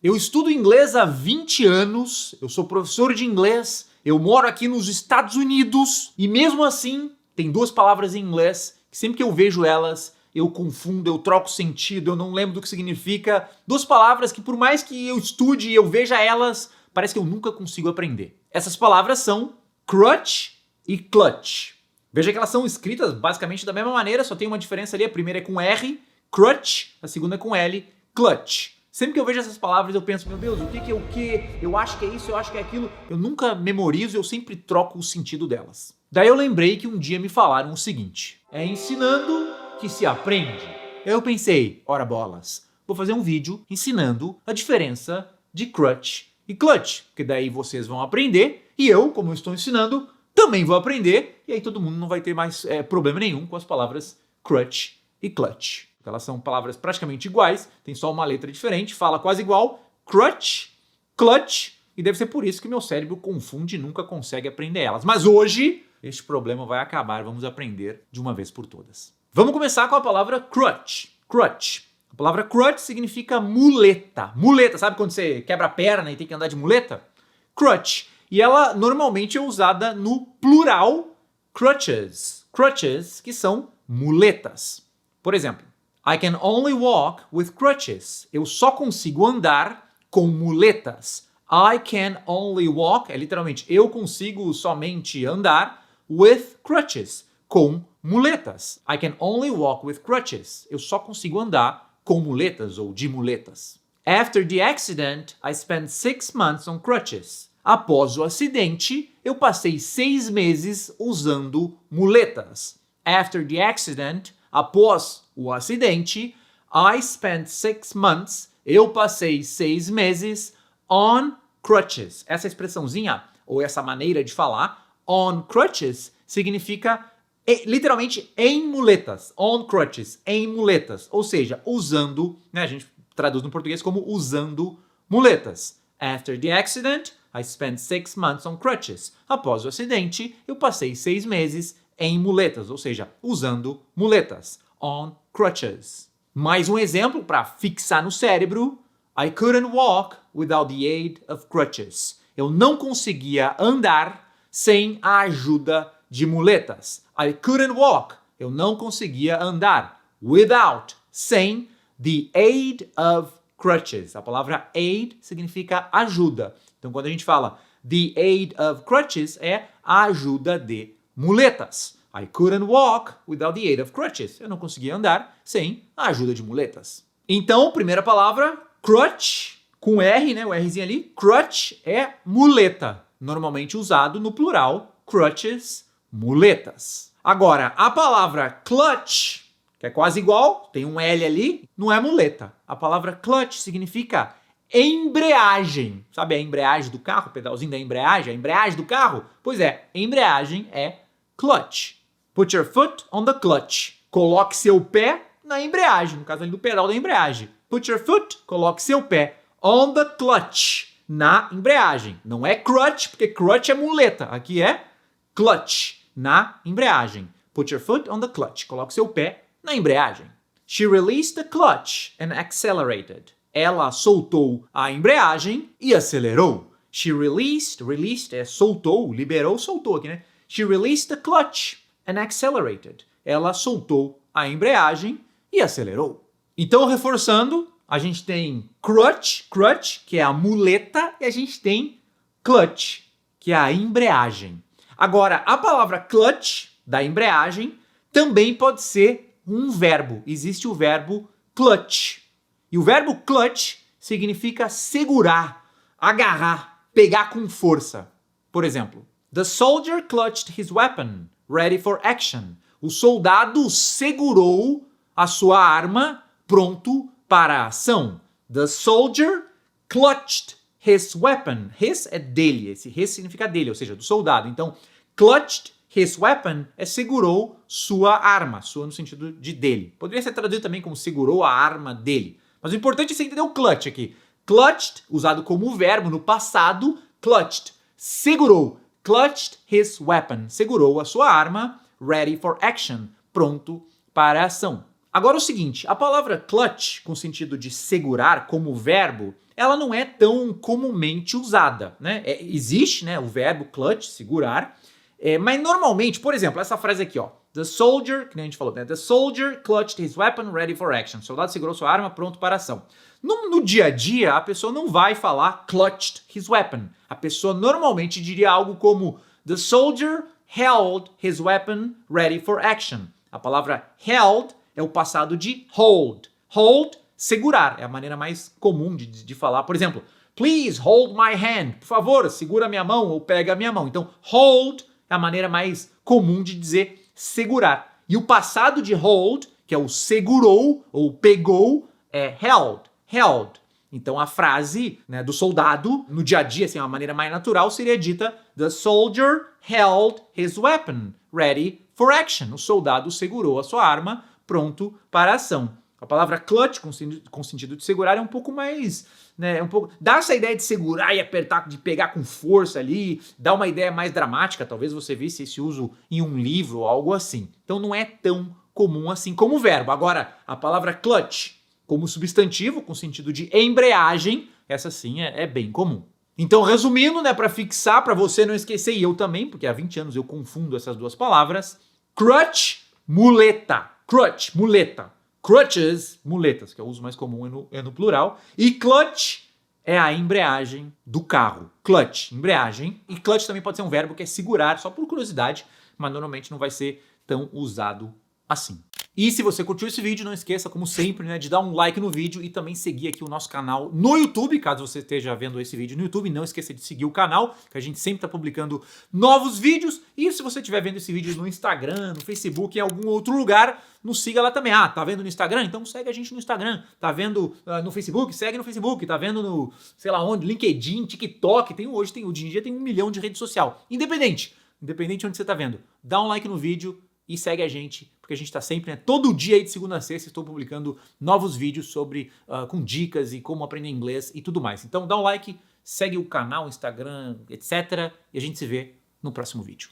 Eu estudo inglês há 20 anos, eu sou professor de inglês, eu moro aqui nos Estados Unidos e mesmo assim tem duas palavras em inglês que sempre que eu vejo elas eu confundo, eu troco sentido, eu não lembro do que significa. Duas palavras que por mais que eu estude e eu veja elas, parece que eu nunca consigo aprender. Essas palavras são crutch e clutch. Veja que elas são escritas basicamente da mesma maneira, só tem uma diferença ali. A primeira é com R, crutch, a segunda é com L, clutch. Sempre que eu vejo essas palavras eu penso, meu Deus, o que é o que? Eu acho que é isso, eu acho que é aquilo. Eu nunca memorizo, eu sempre troco o sentido delas. Daí eu lembrei que um dia me falaram o seguinte: é ensinando que se aprende. Eu pensei, ora bolas, vou fazer um vídeo ensinando a diferença de crutch e clutch, porque daí vocês vão aprender e eu, como eu estou ensinando, também vou aprender e aí todo mundo não vai ter mais problema nenhum com as palavras crutch e clutch. Elas são palavras praticamente iguais, tem só uma letra diferente, fala quase igual, crutch, clutch, e deve ser por isso que meu cérebro confunde e nunca consegue aprender elas. Mas hoje, este problema vai acabar, vamos aprender de uma vez por todas. Vamos começar com a palavra crutch. Crutch. A palavra crutch significa muleta. Muleta, sabe quando você quebra a perna e tem que andar de muleta? Crutch. E ela normalmente é usada no plural crutches. Crutches, que são muletas. Por exemplo, I can only walk with crutches. Eu só consigo andar com muletas. I can only walk, é literalmente, eu consigo somente andar with crutches, com muletas. I can only walk with crutches. Eu só consigo andar com muletas ou de muletas. After the accident, I spent 6 months on crutches. Após o acidente, eu passei 6 meses usando muletas. After the accident, após o acidente, I spent 6 months, eu passei 6 meses on crutches. Essa expressãozinha, ou essa maneira de falar, on crutches, significa literalmente em muletas. On crutches, em muletas. Ou seja, usando, né, a gente traduz no português como usando muletas. After the accident, I spent 6 months on crutches. Após o acidente, eu passei 6 meses em muletas, ou seja, usando muletas. On crutches. Mais um exemplo para fixar no cérebro. I couldn't walk without the aid of crutches. Eu não conseguia andar sem a ajuda de muletas. I couldn't walk. Eu não conseguia andar without, sem the aid of crutches. A palavra aid significa ajuda. Então, quando a gente fala the aid of crutches, é a ajuda de muletas. I couldn't walk without the aid of crutches. Eu não conseguia andar sem a ajuda de muletas. Então, primeira palavra, crutch, com R, né, o Rzinho ali. Crutch é muleta, normalmente usado no plural, crutches, muletas. Agora, a palavra clutch, que é quase igual, tem um L ali, não é muleta. A palavra clutch significa embreagem. Sabe a embreagem do carro, o pedalzinho da embreagem, a embreagem do carro? Pois é, embreagem é clutch. Put your foot on the clutch. Coloque seu pé na embreagem, no caso ali do pedal da embreagem. Put your foot, coloque seu pé on the clutch, na embreagem. Não é crutch, porque crutch é muleta. Aqui é clutch, na embreagem. Put your foot on the clutch. Coloque seu pé na embreagem. She released the clutch and accelerated. Ela soltou a embreagem e acelerou. She released é soltou, liberou, soltou aqui, né? She released the clutch and accelerated. Ela soltou a embreagem e acelerou. Então, reforçando, a gente tem crutch, que é a muleta, e a gente tem clutch, que é a embreagem. Agora, a palavra clutch, da embreagem, também pode ser um verbo. Existe o verbo clutch. E o verbo clutch significa segurar, agarrar, pegar com força. Por exemplo, the soldier clutched his weapon, ready for action. O soldado segurou a sua arma, pronto para a ação. The soldier clutched his weapon. His é dele, esse his significa dele, ou seja, do soldado. Então, clutched his weapon é segurou sua arma, sua no sentido de dele. Poderia ser traduzido também como segurou a arma dele. Mas o importante é você entender o clutch aqui. Clutched, usado como verbo no passado, clutched, segurou. Clutched his weapon, segurou a sua arma, ready for action, pronto para a ação. Agora o seguinte, a palavra clutch, com sentido de segurar como verbo, ela não é tão comumente usada, né? Existe, né, o verbo clutch, segurar, mas normalmente, por exemplo, essa frase aqui, ó. The soldier, que nem a gente falou, né? The soldier clutched his weapon ready for action. O soldado segurou sua arma pronto para ação. No dia a dia, a pessoa não vai falar clutched his weapon. A pessoa normalmente diria algo como The soldier held his weapon ready for action. A palavra held é o passado de hold. Hold, segurar, é a maneira mais comum de falar. Por exemplo, please hold my hand. Por favor, segura minha mão ou pega a minha mão. Então, hold é a maneira mais comum de dizer segurar. E o passado de hold, que é o segurou ou pegou, é held. Held. Então a frase, né, do soldado, no dia a dia, assim, uma maneira mais natural, seria dita The soldier held his weapon ready for action. O soldado segurou a sua arma pronto para a ação. A palavra clutch, com sentido de segurar, é um pouco mais, né, dá essa ideia de segurar e apertar, de pegar com força ali, dá uma ideia mais dramática, talvez você visse esse uso em um livro ou algo assim. Então não é tão comum assim como o verbo. Agora, a palavra clutch, como substantivo, com sentido de embreagem, essa sim é bem comum. Então, resumindo, né, para fixar, para você não esquecer, e eu também, porque há 20 anos eu confundo essas duas palavras, crutch, muleta. Crutch, muleta. Crutches, muletas, que é o uso mais comum, é no plural. E clutch é a embreagem do carro. Clutch, embreagem. E clutch também pode ser um verbo que é segurar, só por curiosidade, mas normalmente não vai ser tão usado assim. E se você curtiu esse vídeo, não esqueça, como sempre, né, de dar um like no vídeo e também seguir aqui o nosso canal no YouTube, caso você esteja vendo esse vídeo no YouTube. Não esqueça de seguir o canal, que a gente sempre está publicando novos vídeos. E se você estiver vendo esse vídeo no Instagram, no Facebook, em algum outro lugar, nos siga lá também. Ah, tá vendo no Instagram? Então segue a gente no Instagram. Tá vendo no Facebook? Segue no Facebook. Tá vendo no, sei lá onde, LinkedIn, TikTok. Hoje em dia tem 1 milhão de rede social. Independente de onde você tá vendo. Dá um like no vídeo e segue a gente, porque a gente está sempre, né, todo dia aí de segunda a sexta, estou publicando novos vídeos sobre, com dicas e como aprender inglês e tudo mais. Então dá um like, segue o canal, Instagram, etc. E a gente se vê no próximo vídeo.